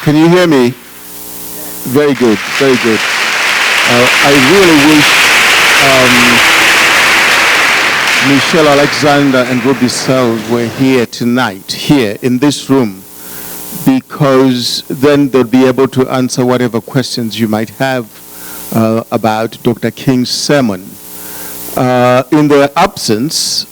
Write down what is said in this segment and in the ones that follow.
Can you hear me? Very good, very good. I really wish Michelle Alexander and Ruby Sells were here tonight, here in this room, because then they'll be able to answer whatever questions you might have about Dr. King's sermon. In their absence,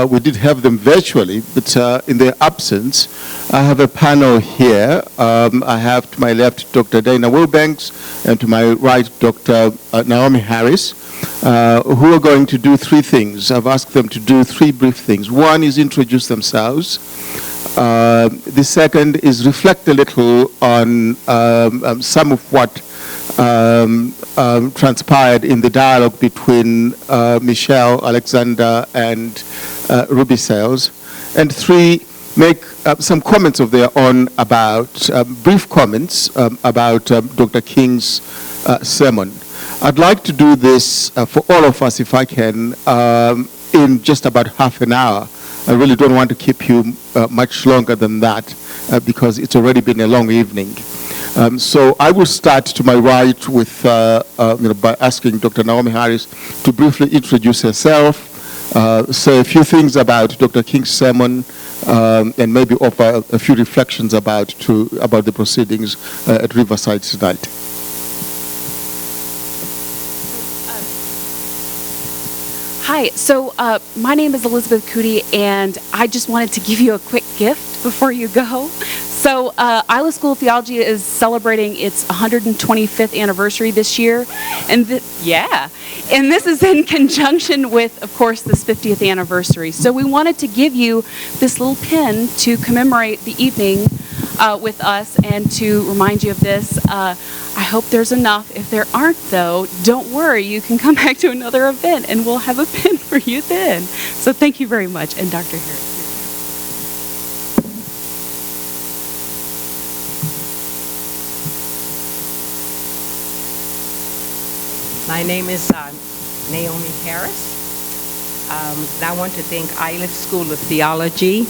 we did have them virtually, but in their absence, I have a panel here. I have to my left Dr. Dana Wilbanks, and to my right Dr. Naomi Harris, who are going to do three things. I've asked them to do three brief things. One is introduce themselves. The second is reflect a little on some of what transpired in the dialogue between Michelle Alexander and Ruby Sells. And three, make some comments of their own about, brief comments about Dr. King's sermon. I'd like to do this for all of us, if I can, in just about half an hour. I really don't want to keep you much longer than that because it's already been a long evening. So I will start to my right with, by asking Dr. Naomi Harris to briefly introduce herself, say a few things about Dr. King's sermon, and maybe offer a few reflections about the proceedings at Riverside tonight. Hi, so my name is Elizabeth Cootie, and I just wanted to give you a quick gift before you go. So Iliff School of Theology is celebrating its 125th anniversary this year, and this is in conjunction with, of course, this 50th anniversary. So we wanted to give you this little pin to commemorate the evening with us and to remind you of this. I hope there's enough. If there aren't, though, don't worry. You can come back to another event, and we'll have a pin for you then. So thank you very much, and Dr. Harris. My name is Naomi Harris. I want to thank Iliff School of Theology.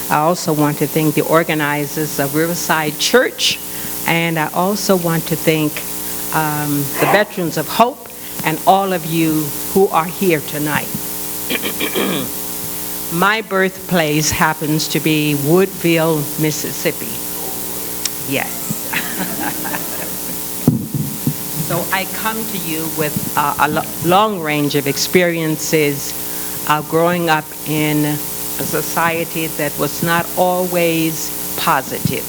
I also want to thank the organizers of Riverside Church. And I also want to thank the Veterans of Hope and all of you who are here tonight. My birthplace happens to be Woodville, Mississippi. Yes. So I come to you with a long range of experiences growing up in a society that was not always positive.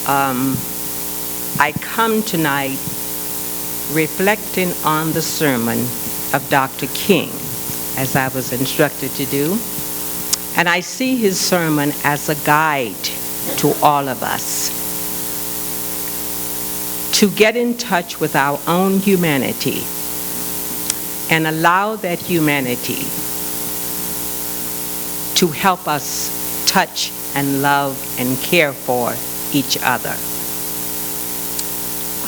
I come tonight reflecting on the sermon of Dr. King, as I was instructed to do. And I see his sermon as a guide to all of us to get in touch with our own humanity and allow that humanity to help us touch and love and care for each other.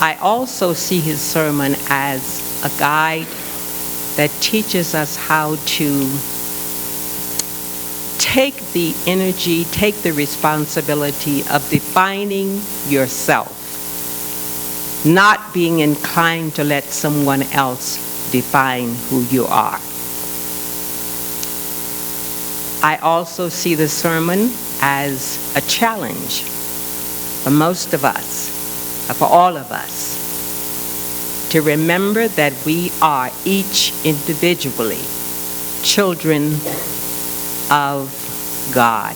I also see his sermon as a guide that teaches us how to take the energy, take the responsibility of defining yourself, not being inclined to let someone else define who you are. I also see the sermon as a challenge for most of us, for all of us, to remember that we are each individually children of God.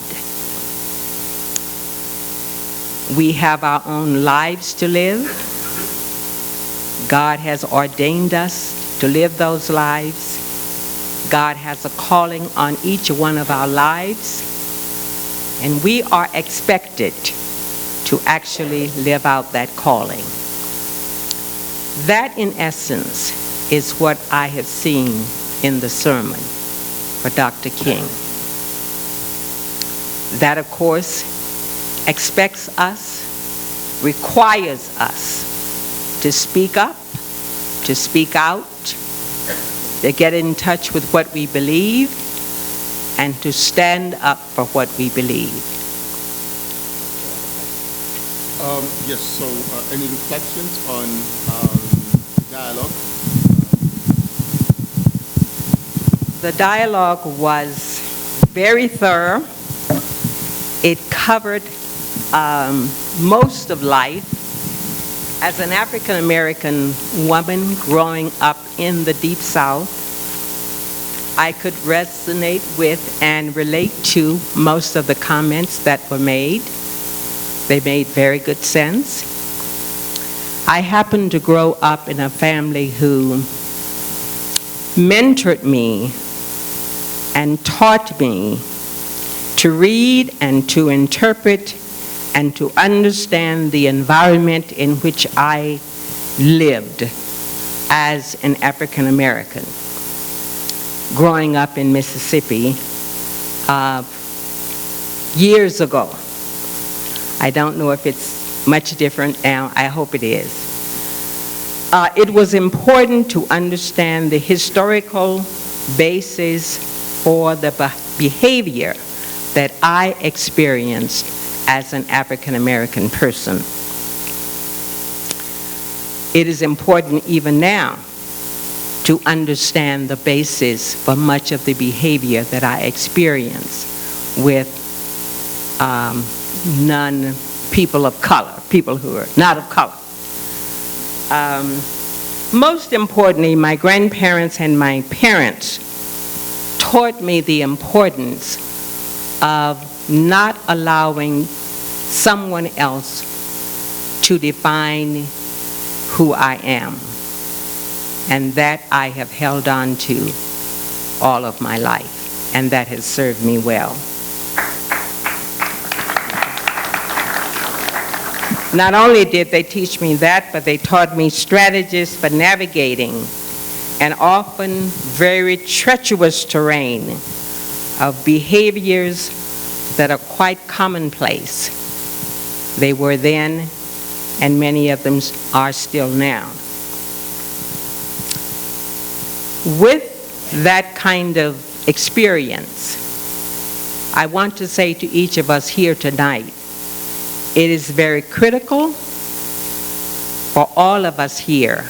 We have our own lives to live. God has ordained us to live those lives. God has a calling on each one of our lives, and we are expected to actually live out that calling. That, in essence, is what I have seen in the sermon for Dr. King. That, of course, expects us, requires us to speak up, to speak out, to get in touch with what we believe, and to stand up for what we believe. Yes, so any reflections on dialogue? The dialogue was very thorough. It covered most of life. As an African American woman growing up in the Deep South, I could resonate with and relate to most of the comments that were made. They made very good sense. I happened to grow up in a family who mentored me and taught me to read and to interpret and to understand the environment in which I lived as an African American. Growing up in Mississippi years ago. I don't know if it's much different now. I hope it is. It was important to understand the historical basis for the behavior that I experienced as an African American person. It is important even now to understand the basis for much of the behavior that I experience with non-people of color, people who are not of color. Most importantly, my grandparents and my parents taught me the importance of not allowing someone else to define who I am. And that I have held on to all of my life, and that has served me well. Not only did they teach me that, but they taught me strategies for navigating an often very treacherous terrain of behaviors that are quite commonplace. They were then, and many of them are still now. With that kind of experience, I want to say to each of us here tonight, it is very critical for all of us here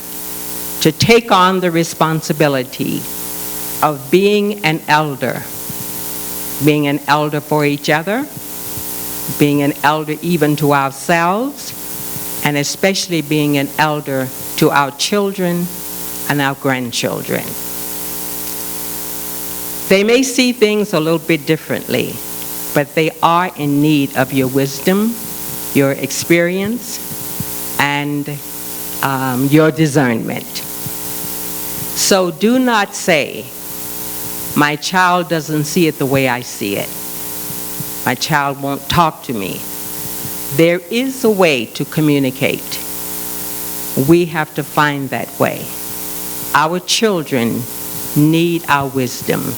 to take on the responsibility of being an elder for each other, being an elder even to ourselves, and especially being an elder to our children and our grandchildren. They may see things a little bit differently, but they are in need of your wisdom, your experience, and your discernment. So do not say, my child doesn't see it the way I see it. My child won't talk to me. There is a way to communicate. We have to find that way. Our children need our wisdom.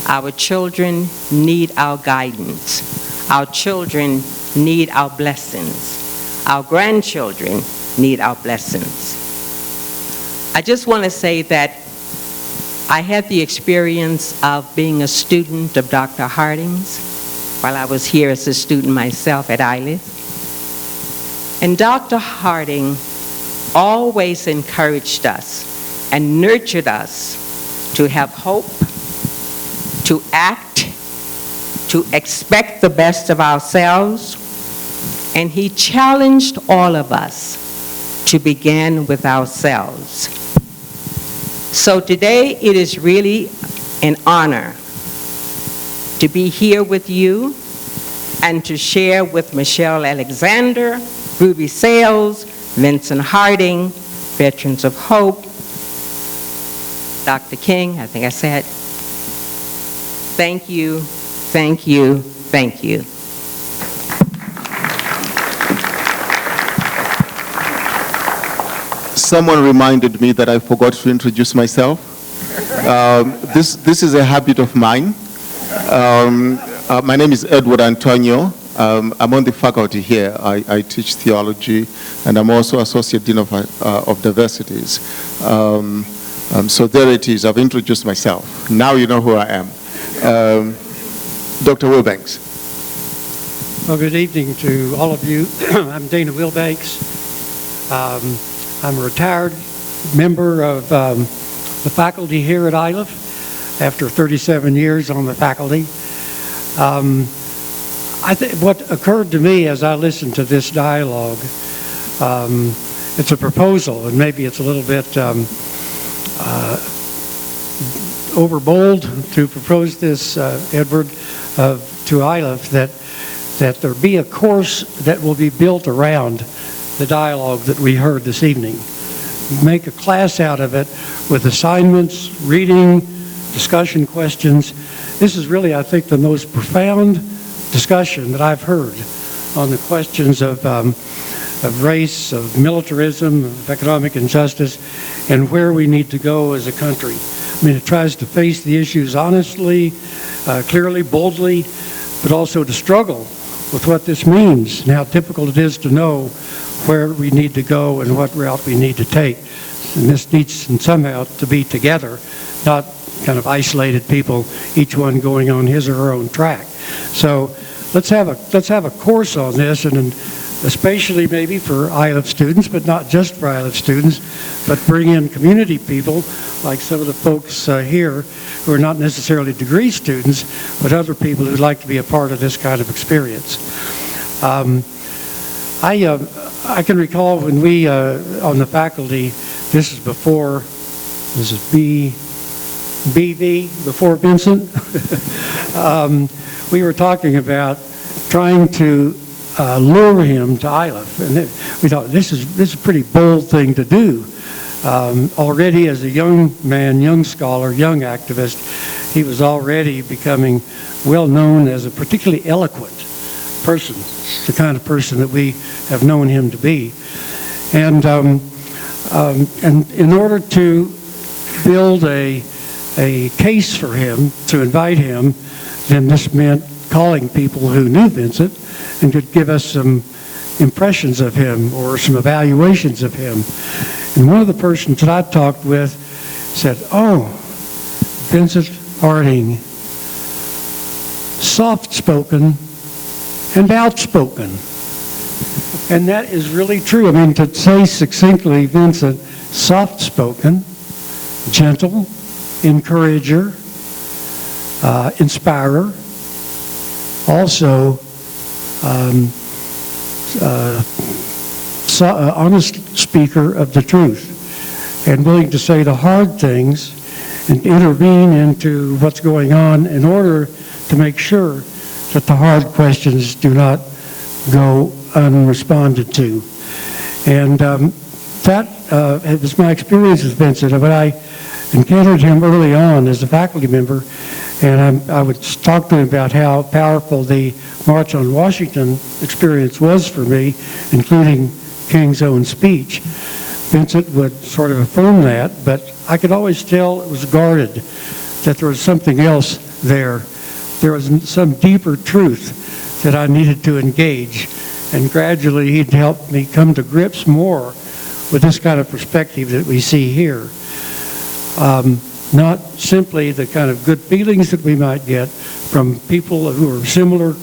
Our children need our guidance. Our children need our blessings. Our grandchildren need our blessings. I just want to say that I had the experience of being a student of Dr. Harding's while I was here as a student myself at Iliff. And Dr. Harding always encouraged us and nurtured us to have hope, to act, to expect the best of ourselves, and he challenged all of us to begin with ourselves. So today it is really an honor to be here with you and to share with Michelle Alexander, Ruby Sales, Vincent Harding, Veterans of Hope, Dr. King, I think I said, thank you, thank you, thank you. Someone reminded me that I forgot to introduce myself. This is a habit of mine. My name is Edward Antonio. I'm on the faculty here. I teach theology, and I'm also Associate Dean of Diversities. So there it is. I've introduced myself. Now you know who I am. Dr. Wilbanks. Well, good evening to all of you. I'm Dana Wilbanks. I'm a retired member of the faculty here at Iliff after 37 years on the faculty. I think what occurred to me as I listened to this dialogue, it's a proposal, and maybe it's a little bit overbold to propose this, Edward, to Iliff, that there be a course that will be built around the dialogue that we heard this evening. Make a class out of it with assignments, reading, discussion questions. This is really, I think, the most profound discussion that I've heard on the questions of race, of militarism, of economic injustice, and where we need to go as a country. I mean, it tries to face the issues honestly, clearly, boldly, but also to struggle with what this means and how difficult it is to know where we need to go and what route we need to take. And this needs somehow to be together, not kind of isolated people, each one going on his or her own track. So let's have a course on this, and especially maybe for Iliff students, but not just for Iliff students, but bring in community people like some of the folks here who are not necessarily degree students, but other people who'd like to be a part of this kind of experience. I can recall when we, on the faculty, this is before, this is BV, before Vincent, we were talking about trying to lure him to Iliff, and we thought this is a pretty bold thing to do. Already as a young man, young scholar, young activist, he was already becoming well known as a particularly eloquent person, the kind of person that we have known him to be. And in order to build a case for him, to invite him, then this meant calling people who knew Vincent and could give us some impressions of him or some evaluations of him. And one of the persons that I talked with said, "Oh, Vincent Harding, soft-spoken and outspoken." And that is really true. I mean, to say succinctly, Vincent, soft-spoken, gentle, encourager, inspirer, also honest speaker of the truth, and willing to say the hard things and intervene into what's going on in order to make sure that the hard questions do not go unresponded to. And that was my experience with Vincent. When I encountered him early on as a faculty member, and I would talk to him about how powerful the March on Washington experience was for me, including King's own speech. Vincent would sort of affirm that, but I could always tell it was guarded, that there was something else there. There was some deeper truth that I needed to engage, and gradually he'd help me come to grips more with this kind of perspective that we see here. Not simply the kind of good feelings that we might get from people who are similar,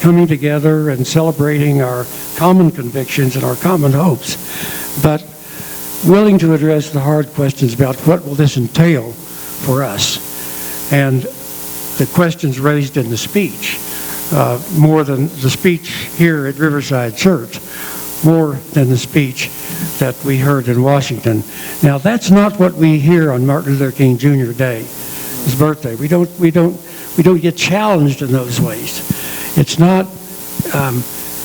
coming together and celebrating our common convictions and our common hopes, but willing to address the hard questions about what will this entail for us. And the questions raised in the speech, more than the speech here at Riverside Church, more than the speech that we heard in Washington. Now, that's not what we hear on Martin Luther King Jr. Day, his birthday. We don't get challenged in those ways. It's not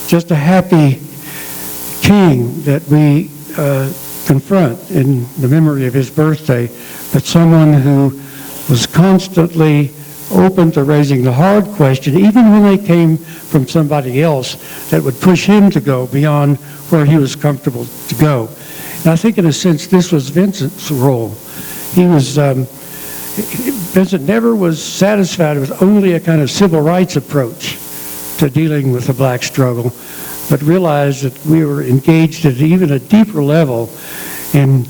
just a happy king that we confront in the memory of his birthday, but someone who was constantly open to raising the hard question, even when they came from somebody else that would push him to go beyond where he was comfortable to go. And I think in a sense this was Vincent's role. Vincent never was satisfied with only a kind of civil rights approach to dealing with the black struggle, but realized that we were engaged at even a deeper level in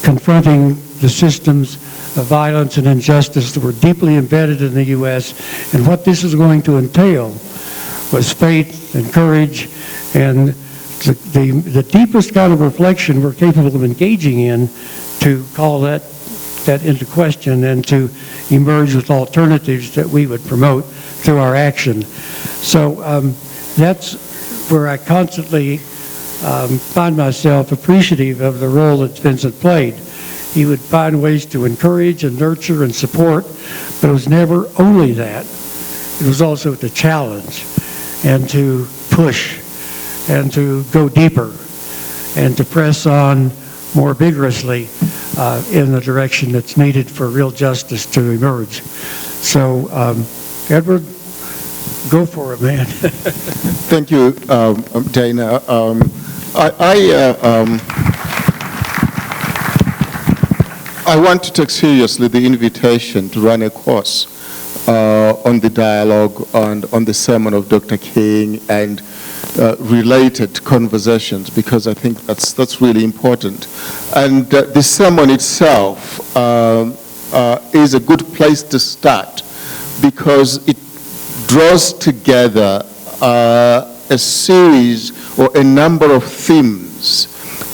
confronting the systems of violence and injustice that were deeply embedded in the U.S. and what this is going to entail was faith and courage, and the deepest kind of reflection we're capable of engaging in to call that into question and to emerge with alternatives that we would promote through our action. So that's where I constantly find myself appreciative of the role that Vincent played. He would find ways to encourage and nurture and support, but it was never only that. It was also to challenge and to push and to go deeper and to press on more vigorously in the direction that's needed for real justice to emerge. So, Edward, go for it, man. Thank you, Dana. I want to take seriously the invitation to run a course on the dialogue and on the sermon of Dr. King and related conversations, because I think that's really important. And the sermon itself is a good place to start, because it draws together a series or a number of themes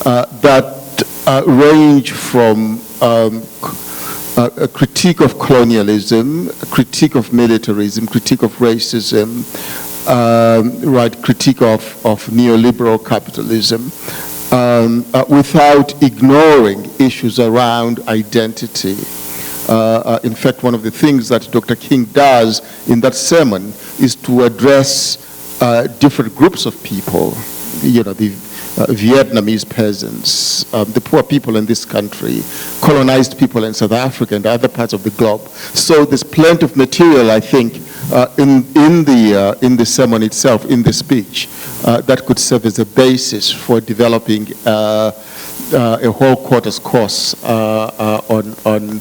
that range from a critique of colonialism, a critique of militarism, critique of racism, critique of neoliberal capitalism, without ignoring issues around identity. In fact, one of the things that Dr. King does in that sermon is to address different groups of people, the Vietnamese peasants, the poor people in this country, colonized people in South Africa and other parts of the globe. So there's plenty of material, I think, in the sermon itself, in the speech, that could serve as a basis for developing a whole quarter's course on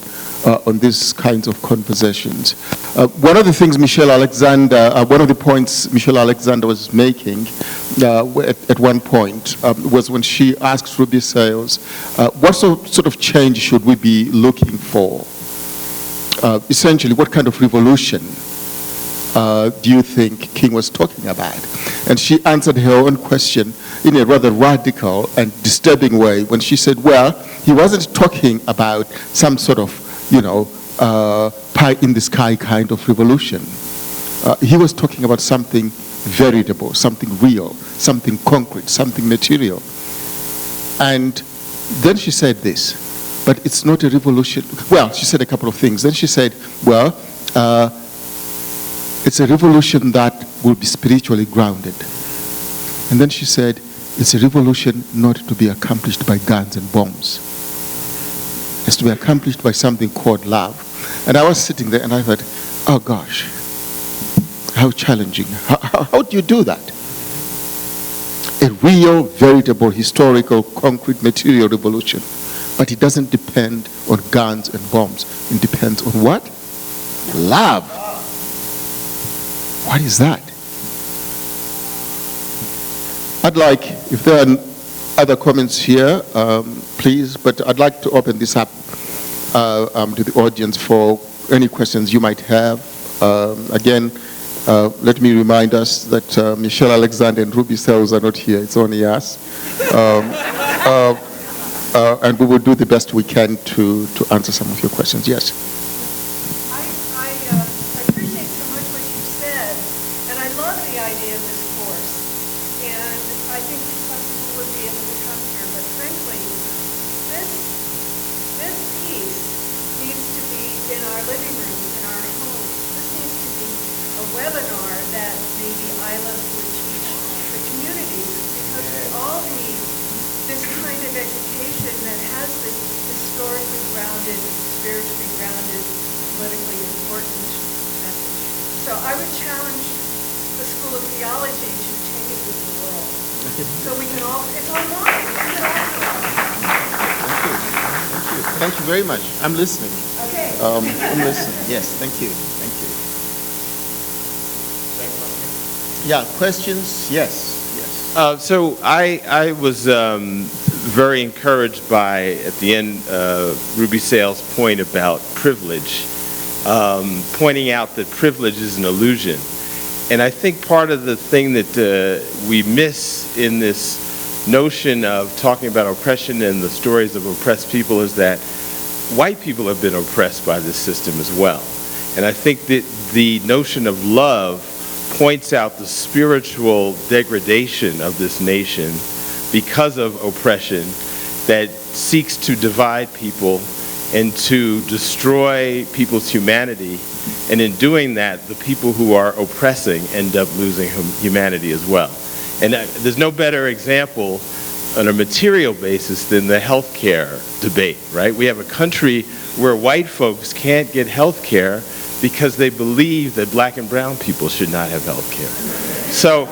these kinds of conversations. One of the things one of the points Michelle Alexander was making at one point was when she asked Ruby Sales, what sort of change should we be looking for? Essentially, what kind of revolution do you think King was talking about? And she answered her own question in a rather radical and disturbing way when she said, well, he wasn't talking about some sort of pie in the sky kind of revolution. He was talking about something veritable, something real, something concrete, something material. And then she said this, but it's not a revolution. Well, she said a couple of things. Then she said, well, it's a revolution that will be spiritually grounded. And then she said, it's a revolution not to be accomplished by guns and bombs. It's to be accomplished by something called love. And I was sitting there and I thought, oh gosh, how challenging. How do you do that? A real, veritable, historical, concrete, material revolution. But it doesn't depend on guns and bombs. It depends on what? Love. What is that? I'd like, if there are other comments here, please, but I'd like to open this up to the audience for any questions you might have. Again, let me remind us that Michelle Alexander and Ruby Sales are not here. It's only us. And we will do the best we can to answer some of your questions. Yes? I appreciate so much what you said, and I love the idea of this course. And I think that some people would be able to come here, but frankly, this piece needs to be in our living rooms, in our homes. This needs to be a webinar that maybe Iliff would teach the community, because we all need this kind of education that has this historically grounded, spiritually grounded, politically important message. So I would challenge the School of Theology to take it into the world. So we can all, it's online. Thank you very much. I'm listening. Okay. I'm listening. Yes, thank you. Thank you. Yeah, questions? Yes. So I was very encouraged by, at the end, Ruby Sales' point about privilege, pointing out that privilege is an illusion. And I think part of the thing that we miss in this notion of talking about oppression and the stories of oppressed people is that white people have been oppressed by this system as well. And I think that the notion of love points out the spiritual degradation of this nation because of oppression that seeks to divide people and to destroy people's humanity. And in doing that, the people who are oppressing end up losing humanity as well. And there's no better example on a material basis than the healthcare debate, right? We have a country where white folks can't get health care because they believe that black and brown people should not have health care. So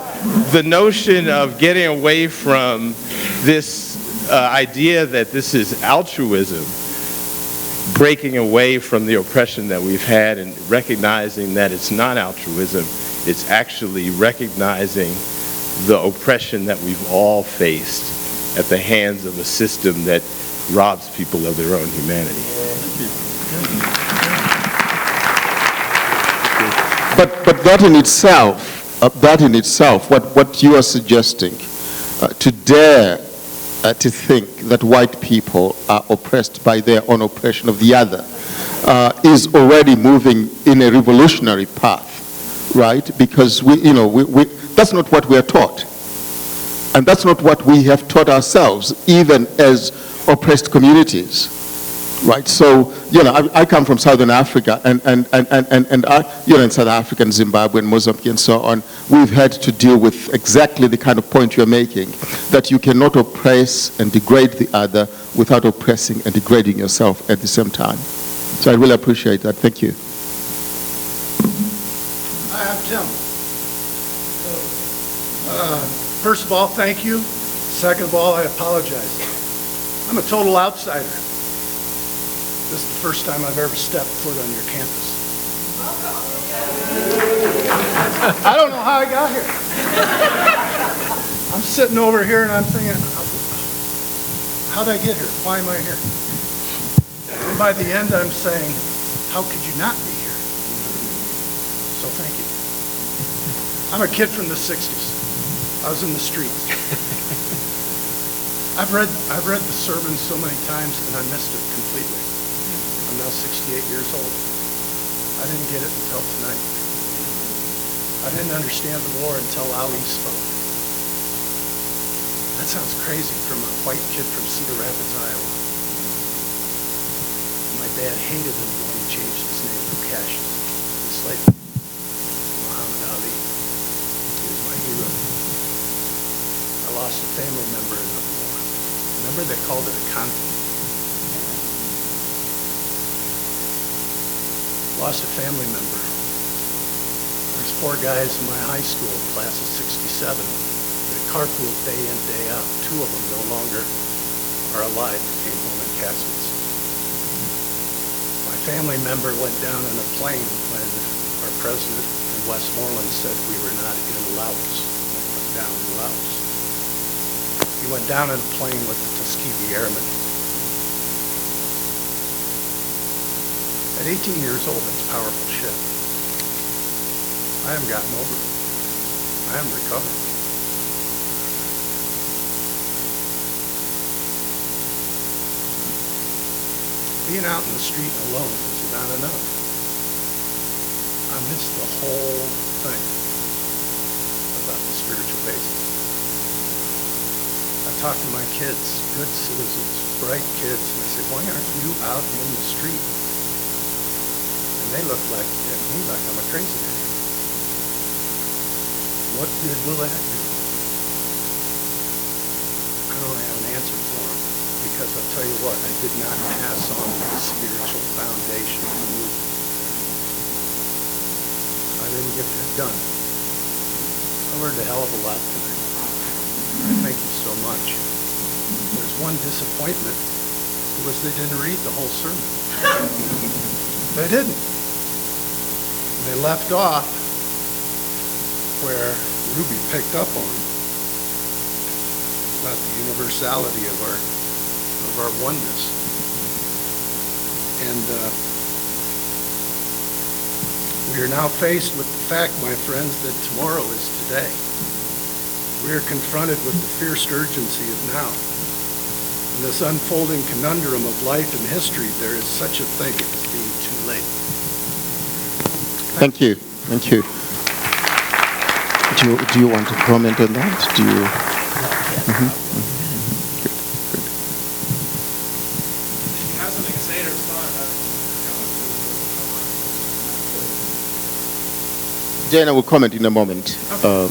the notion of getting away from this idea that this is altruism, breaking away from the oppression that we've had and recognizing that it's not altruism, it's actually recognizing the oppression that we've all faced at the hands of a system that robs people of their own humanity. But that in itself, what you are suggesting, to dare to think that white people are oppressed by their own oppression of the other, is already moving in a revolutionary path, right? Because that's not what we are taught. And that's not what we have taught ourselves, even as oppressed communities. Right, so I come from Southern Africa, and in South Africa and Zimbabwe and Mozambique and so on, we've had to deal with exactly the kind of point you're making, that you cannot oppress and degrade the other without oppressing and degrading yourself at the same time. So I really appreciate that. Thank you. Hi, I'm Tim. First of all, thank you. Second of all, I apologize. I'm a total outsider. This is the first time I've ever stepped foot on your campus. I don't know how I got here. I'm sitting over here and I'm thinking, how'd I get here? Why am I here? And by the end, I'm saying, how could you not be here? So thank you. I'm a kid from the 60s. I was in the streets. I've read the sermon so many times and I missed it completely. I'm now 68 years old. I didn't get it until tonight. I didn't understand the war until Ali spoke. That sounds crazy from a white kid from Cedar Rapids, Iowa. My dad hated him when he changed his name from Cassius to slave. Muhammad Ali. He was my hero. I lost a family member in the war. Remember they called it a conflict? Lost a family member. There's 4 guys in my high school, class of 67, that carpooled day in, day out. 2 of them no longer are alive, came home in caskets. My family member went down in a plane when our president in Westmoreland said we were not in Laos, down in Laos. He went down in a plane with the Tuskegee Airmen. At 18 years old, that's powerful shit. I haven't gotten over it. I haven't recovered. Being out in the street alone is not enough. I missed the whole thing about the spiritual basis. I talk to my kids, good citizens, bright kids, and I say, why aren't you out in the street? And they look at me like I'm a crazy man. What good will that do? I don't have an answer for them, because I'll tell you what, I did not pass on the spiritual foundation of the movement. I didn't get that done. I learned a hell of a lot tonight. Thank you so much. There's one disappointment. It was they didn't read the whole sermon. They didn't. They left off where Ruby picked up on about the universality of our oneness. And We are now faced with the fact, my friends, that tomorrow is today. We are confronted with the fierce urgency of now. In this unfolding conundrum of life and history, there is such a thing as being too late. Thank you. Thank you. Do you want to comment on that? Do you? Mm-hmm. Good. Good. If you have something to say to respond, Jana will comment in a moment. Okay.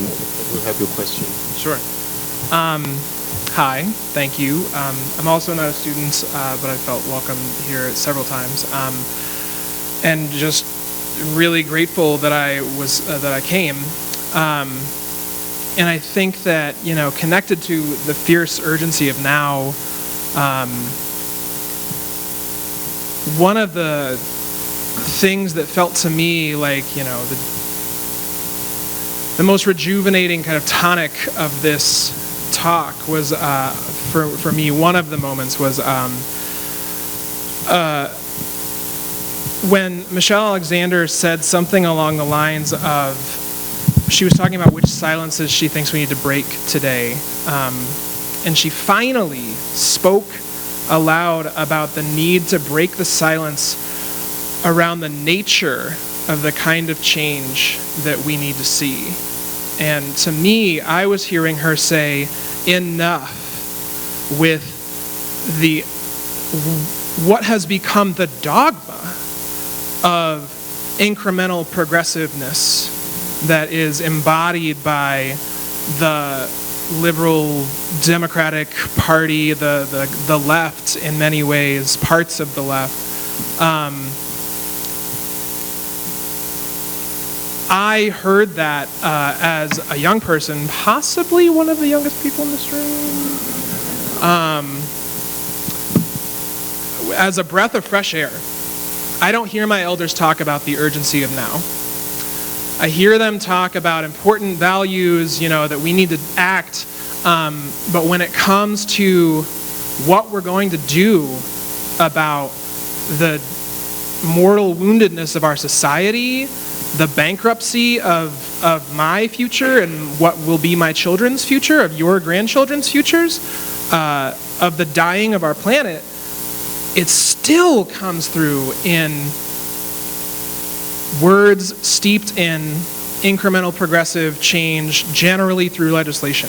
We'll have your question. Sure. Hi, thank you. I'm also not a student, but I felt welcome here several times, and just really grateful that I came. And I think that, connected to the fierce urgency of now, one of the things that felt to me like, the most rejuvenating kind of tonic of this talk was, for me, one of the moments was when Michelle Alexander said something along the lines of, she was talking about which silences she thinks we need to break today. And she finally spoke aloud about the need to break the silence around the nature of the kind of change that we need to see. And to me, I was hearing her say, enough with what has become the dogma of incremental progressiveness that is embodied by the liberal Democratic Party, the left in many ways, parts of the left. I heard that as a young person, possibly one of the youngest people in this room, as a breath of fresh air. I don't hear my elders talk about the urgency of now. I hear them talk about important values, that we need to act, but when it comes to what we're going to do about the mortal woundedness of our society, the bankruptcy of my future and what will be my children's future, of your grandchildren's futures, of the dying of our planet, it still comes through in words steeped in incremental progressive change, generally through legislation.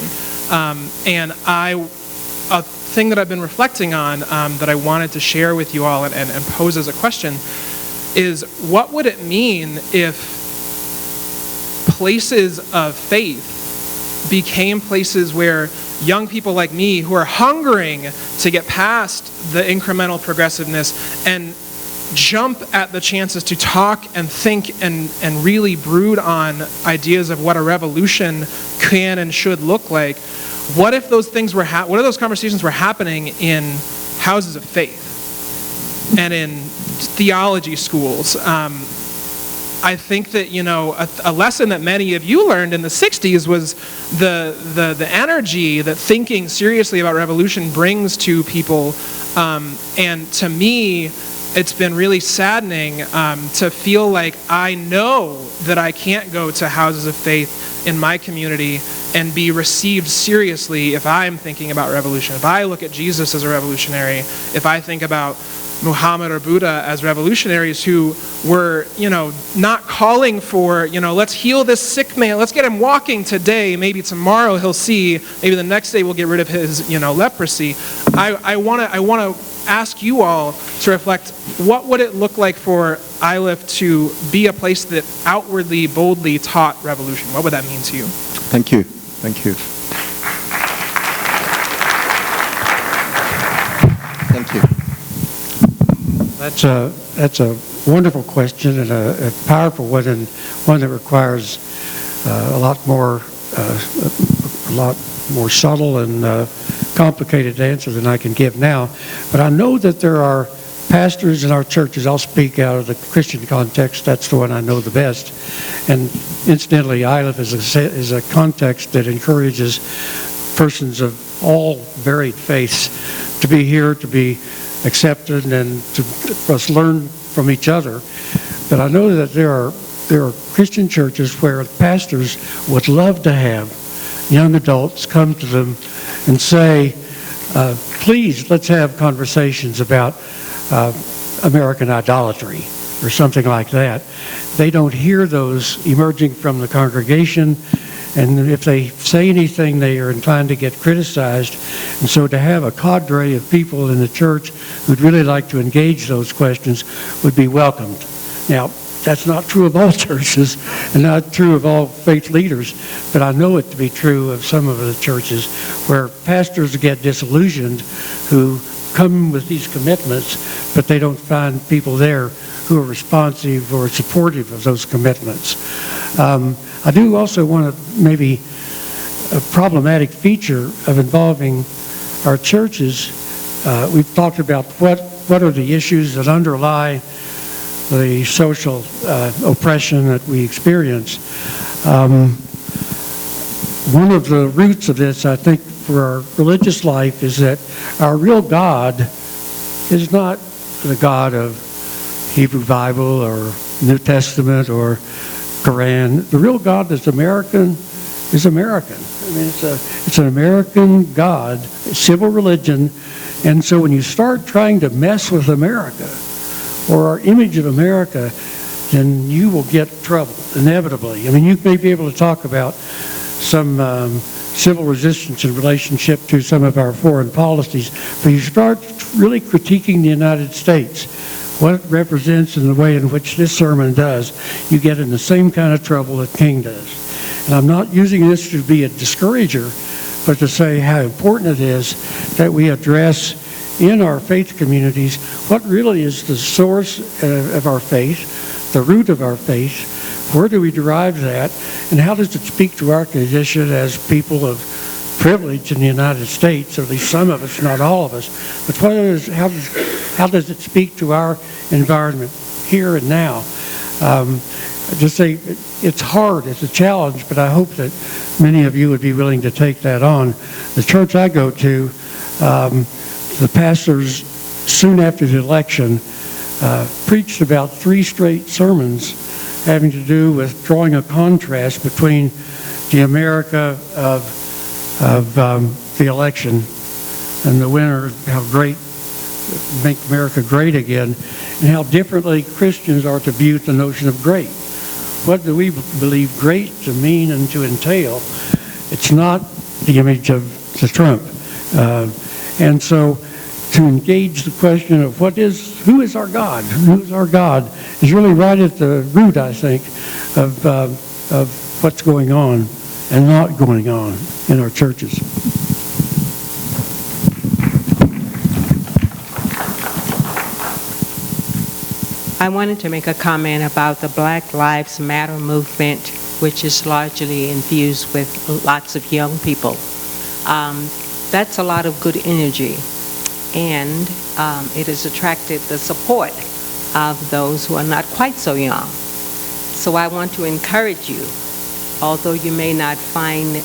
And a thing that I've been reflecting on that I wanted to share with you all and pose as a question is, what would it mean if places of faith became places where young people like me who are hungering to get past the incremental progressiveness and jump at the chances to talk and think and really brood on ideas of what a revolution can and should look like? What if those things were what if those conversations were happening in houses of faith and in theology schools? I think that, a lesson that many of you learned in the 60s was the energy that thinking seriously about revolution brings to people. And to me, it's been really saddening to feel like I know that I can't go to houses of faith in my community and be received seriously if I'm thinking about revolution. If I look at Jesus as a revolutionary, if I think about Muhammad or Buddha as revolutionaries who were, not calling for, let's heal this sick man, let's get him walking today, maybe tomorrow he'll see, maybe the next day we'll get rid of his, leprosy. I want to ask you all to reflect, what would it look like for Iliff to be a place that outwardly, boldly taught revolution? What would that mean to you? Thank you. Thank you. Thank you. That's a wonderful question and a powerful one, and one that requires a lot more subtle and complicated answer than I can give now. But I know that there are pastors in our churches. I'll speak out of the Christian context. That's the one I know the best. And incidentally, Iliff is a context that encourages persons of all varied faiths to be here, to be accepted, and for us learn from each other. But I know that there are there are Christian churches where pastors would love to have young adults come to them and say, please, let's have conversations about American idolatry or something like that. They don't hear those emerging from the congregation, and if they say anything, they are inclined to get criticized. And so to have a cadre of people in the church who'd really like to engage those questions would be welcomed. Now, that's not true of all churches and not true of all faith leaders, but I know it to be true of some of the churches where pastors get disillusioned who come with these commitments, but they don't find people there who are responsive or supportive of those commitments. I do also want to maybe a problematic feature of involving our churches. We've talked about what are the issues that underlie the social oppression that we experience. One of the roots of this, I think, for our religious life is that our real God is not the God of Hebrew Bible or New Testament or Quran. The real God that's American is American. I mean, it's an American God, civil religion, and so when you start trying to mess with America or our image of America, then you will get trouble, inevitably. I mean, you may be able to talk about some civil resistance in relationship to some of our foreign policies, but you start really critiquing the United States, what it represents in the way in which this sermon does, you get in the same kind of trouble that King does. And I'm not using this to be a discourager, but to say how important it is that we address in our faith communities what really is the source of our faith, the root of our faith, where do we derive that, and how does it speak to our condition as people of privilege in the United States, or at least some of us, not all of us, but how does it speak to our environment here and now? Just say it's hard, it's a challenge, but I hope that many of you would be willing to take that on. The church I go to, the pastors, soon after the election, preached about 3 straight sermons having to do with drawing a contrast between the America of the election and the winner, how great, make America great again, and how differently Christians are to view the notion of great. What do we believe great to mean and to entail? It's not the image of the Trump. And so to engage the question of who is our God? Who is our God is really right at the root, I think, of what's going on and not going on in our churches. I wanted to make a comment about the Black Lives Matter movement, which is largely infused with lots of young people. That's a lot of good energy, and it has attracted the support of those who are not quite so young. So I want to encourage you, although you may not find